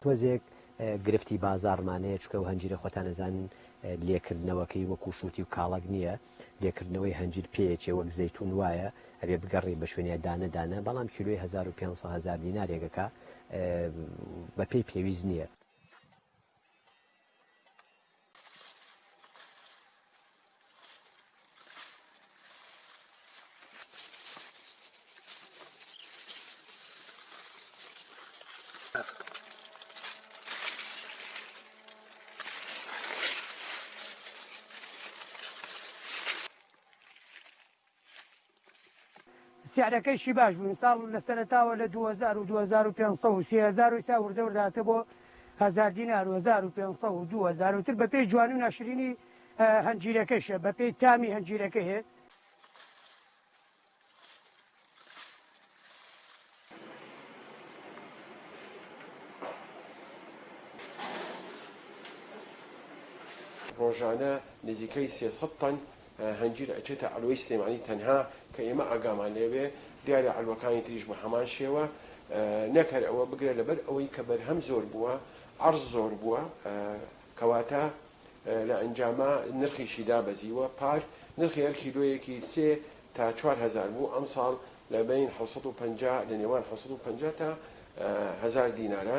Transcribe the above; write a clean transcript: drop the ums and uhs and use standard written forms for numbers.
تۆزێک گرفتی بازارمانەیە چکە و هەنجیرە خۆتان نەزانن لێکردنەوەکەی وەکو شووتی و کاڵک نییە لێکردنەوەی هەنجیر پێیەکێ وەک زەیتون وایە ئەبێ بگەڕی بە شوێنە دانەدانە بەڵام کیلۆی 1500 دینارێکەکە بە پێی پێویست نییە. سیارەکەیشی باش بوو ساڵ لە سەرتاوە لە 2500 تا وردەورداتە بۆ 1000 دینار و 1500 و 2000 تر بە پێی جوانی و ناشرینی هەنجیرەکەشە بە پێی تامی هەنجیرەکە هەیە. ڕۆژانە نزیکەی 300 تەن هەنجیر ئەچێتە ئەلوەی سلێمانی تەنها کە ئێمە ئاگامان لێبێ دیارە ئەلوەکانی تریش بە هەمان شێوە نەکەر ئەوە بگرێت لەبەر ئەوەی کە بەرهەم زۆر بووە عەرز زۆر بووە کەواتە لە ئەنجامە نرخیشی دابەزیوە پار نرخی هەر کیلۆیەکی 3 تا 4000 بوو ئەم ساڵ لە بین 750 لە نێوان 750 تا 1000 دینارە